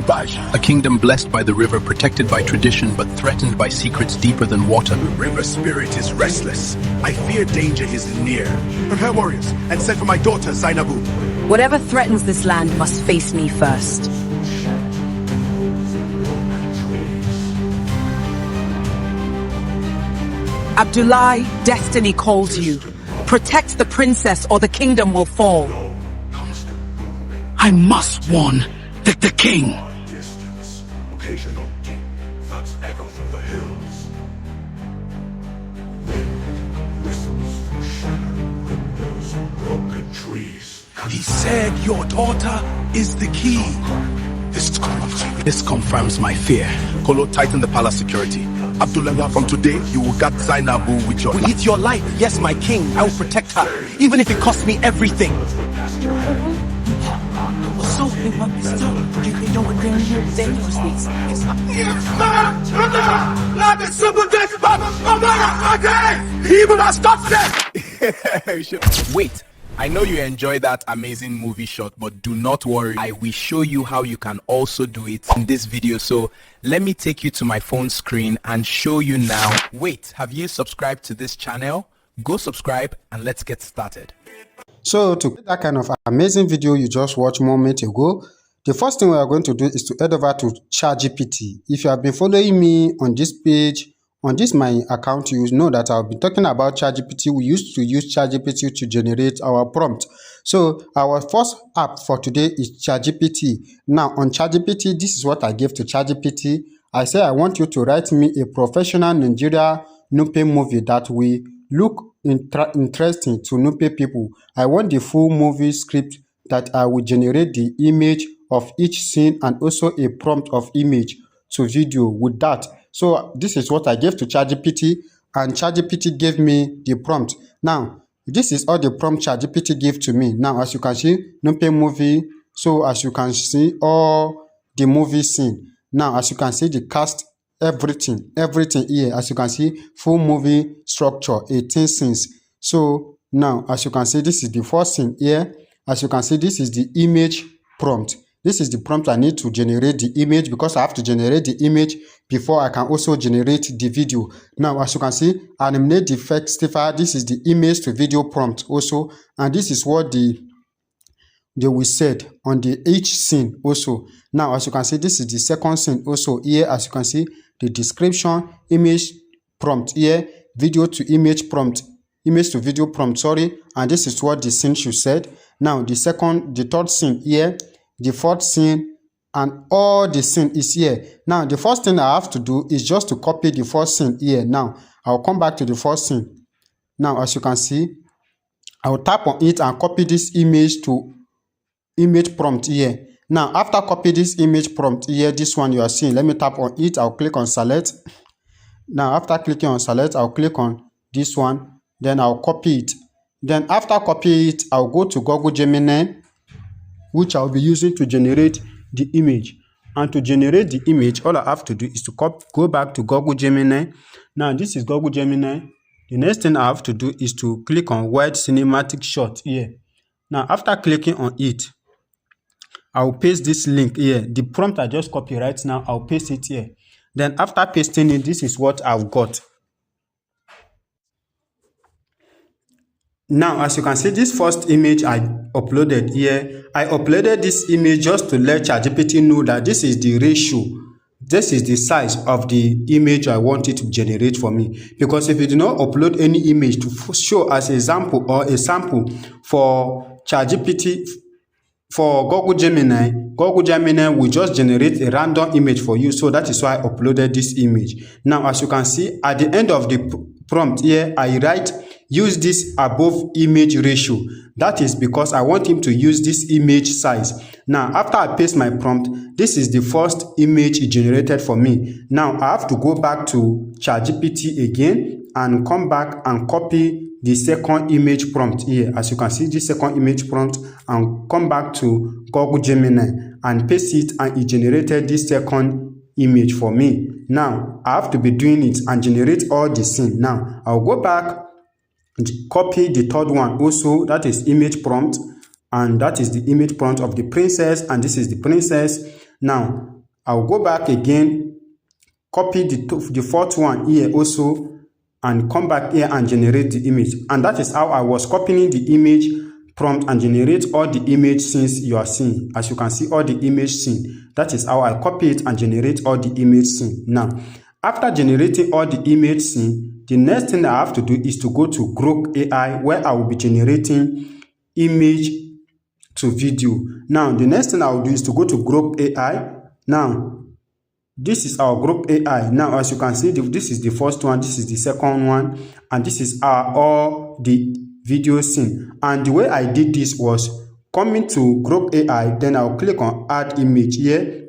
A kingdom blessed by the river, protected by tradition, but threatened by secrets deeper than water. The river spirit is restless. I fear danger is near. Prepare warriors and send for my daughter, Zainabu. Whatever threatens this land must face me first. Abdullah, destiny calls you. Protect the princess or the kingdom will fall. I must warn the king. Distance, occasional thoughts echo from the hills. Wind whistles through shattered windows and broken trees. He said your daughter is the key. This confirms my fear. Kolo, tighten the palace security. Abdullah, from today, you will guard Zainabu with your life. With your life, yes, my king. I will protect her, even if it costs me everything. Wait, I know you enjoyed that amazing movie shot, but do not worry. I will show you how you can also do it in this video. So let me take you to my phone screen and show you now. Wait, have you subscribed to this channel? Go subscribe and let's get started. So to get that kind of amazing video you just watched a moment ago, the first thing we are going to do is to head over to ChatGPT. If you have been following me on this page, on this my account, you know that I'll be talking about ChatGPT. We used to use ChatGPT to generate our prompt. So our first app for today is ChatGPT. Now on ChatGPT, this is what I gave to ChatGPT. I say I want you to write me a professional Nigeria Nupe movie that will look interesting to Nupe people. I want the full movie script that I will generate the image of each scene and also a prompt of image to video with that. So this is what I gave to ChatGPT, and ChatGPT gave me the prompt. Now, this is all the prompt ChatGPT gave to me. Now, as you can see, Nupe movie. So as you can see, all the movie scene. Now, as you can see, the cast, everything here. As you can see, full movie structure, 18 scenes. So now, as you can see, this is the first scene here. As you can see, this is the image prompt. This is the prompt I need to generate the image, because I have to generate the image before I can also generate the video. Now, as you can see, animate the festival. This is the image to video prompt also. And this is what they will set on the each scene also. Now, as you can see, this is the second scene also. Here, as you can see, the description, image prompt here, video to image prompt, image to video prompt, sorry. And this is what the scene should set. Now, the third scene here, the fourth scene, and all the scene is here. Now, the first thing I have to do is just to copy the first scene here. Now, I'll come back to the first scene. Now, as you can see, I will tap on it and copy this image to image prompt here. Now, after copy this image prompt here, this one you are seeing, let me tap on it. I'll click on select. Now, after clicking on select, I'll click on this one. Then I'll copy it. Then after copy it, I'll go to Grok Gemini, which I'll be using to generate the image. And to generate the image, all I have to do is to go back to Grok Gemini. Now, this is Grok Gemini. The next thing I have to do is to click on wide cinematic shot here. Now, after clicking on it, I'll paste this link here. The prompt I just copied right now, I'll paste it here. Then after pasting it, this is what I've got. Now, as you can see, this first image I uploaded here, I uploaded this image just to let ChatGPT know that this is the ratio, this is the size of the image I want it to generate for me. Because if you do not upload any image to show as an example or a sample for ChatGPT, for Grok Gemini will just generate a random image for you. So that is why I uploaded this image. Now, as you can see, at the end of the prompt here, I write, use this above image ratio. That is because I want him to use this image size. Now, after I paste my prompt, this is the first image he generated for me. Now, I have to go back to ChatGPT again and come back and copy the second image prompt here. As you can see, this second image prompt, and come back to Grok Gemini and paste it, and it generated this second image for me. Now, I have to be doing it and generate all the scene. Now, I'll go back, copy the third one also, that is image prompt, and that is the image prompt of the princess, and this is the princess. Now, I'll go back again, copy the fourth one here also, and come back here and generate the image. And that is how I was copying the image prompt and generate all the image scenes you are seeing. As you can see, all the image scene. That is how I copy it and generate all the image scene. Now, after generating all the image scene, the next thing I have to do is to go to Grok AI, where I will be generating image to video. Now, the next thing I will do is to go to Grok AI. Now, this is our Grok AI. Now, as you can see, this is the first one, this is the second one, and this is all the video scene. And the way I did this was coming to Grok AI, then I'll click on add image here.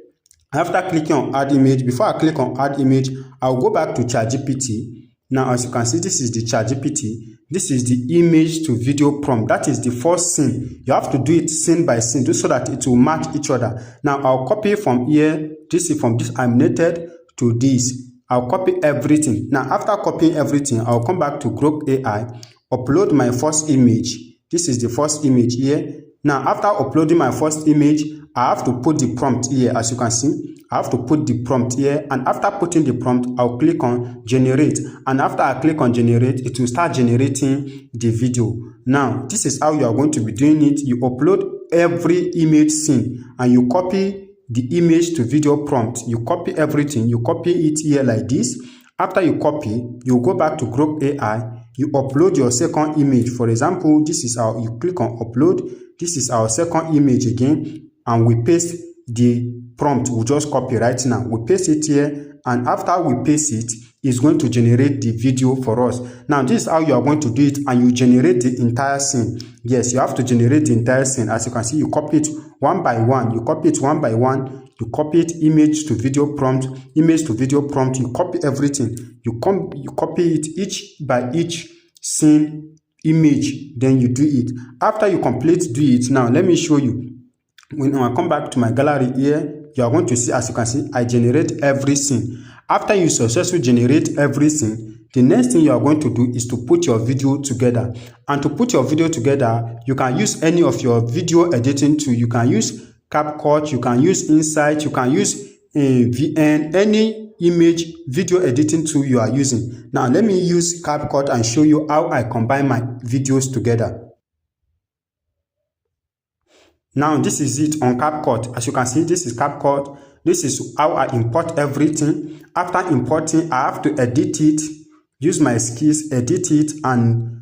After clicking on add image, before I click on add image, I'll go back to ChatGPT. Now, as you can see, this is the ChatGPT. This is the image to video prompt. That is the first scene. You have to do it scene by scene, just so that it will match each other. Now, I'll copy from here. This is from this animated to this. I'll copy everything. Now, after copying everything, I'll come back to Grok AI, upload my first image. This is the first image here. Now, after uploading my first image, I have to put the prompt here. As you can see, I have to put the prompt here, and after putting the prompt, I'll click on generate, and after I click on generate, it will start generating the video. Now, this is how you are going to be doing it. You upload every image scene and you copy the image to video prompt. You copy everything, you copy it here like this. After you copy, you go back to Grok AI, you upload your second image. For example, this is how you click on upload. This is our second image again, and we paste the prompt. We just copy right now. We paste it here, and after we paste it, it's going to generate the video for us. Now, this is how you are going to do it, and you generate the entire scene. Yes, you have to generate the entire scene. As you can see, you copy it one by one. You copy it one by one. You copy it image to video prompt, image to video prompt. You copy everything. You copy it each by each scene image. Then you do it. After you complete do it, now let me show you. When I come back to my gallery here, you are going to see, as you can see, I generate every scene. After you successfully generate every scene, the next thing you are going to do is to put your video together. And to put your video together, you can use any of your video editing tool. You can use CapCut, you can use Insight, you can use VN, any image video editing tool you are using. Now, let me use CapCut and show you how I combine my videos together. Now, this is it on CapCut. As you can see, this is CapCut. This is how I import everything. After importing, I have to edit it, use my skills, edit it, and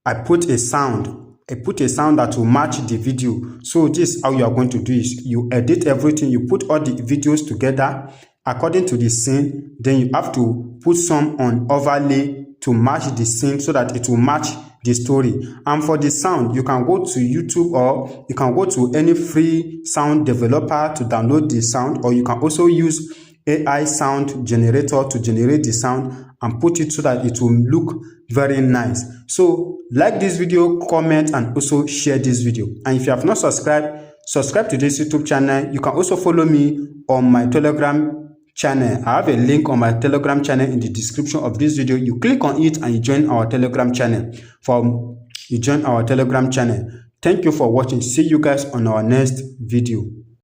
I put a sound. I put a sound that will match the video. So this is how you are going to do it. You edit everything, you put all the videos together according to the scene. Then you have to put some on overlay to match the scene so that it will match the story. And for the sound, you can go to YouTube, or you can go to any free sound developer to download the sound, or you can also use AI sound generator to generate the sound and put it so that it will look very nice. So like this video, comment, and also share this video. And if you have not subscribed, subscribe to this YouTube channel. You can also follow me on my Telegram channel. I have a link on my Telegram channel in the description of this video. You click on it and you join our Telegram channel. Thank you for watching. See you guys on our next video.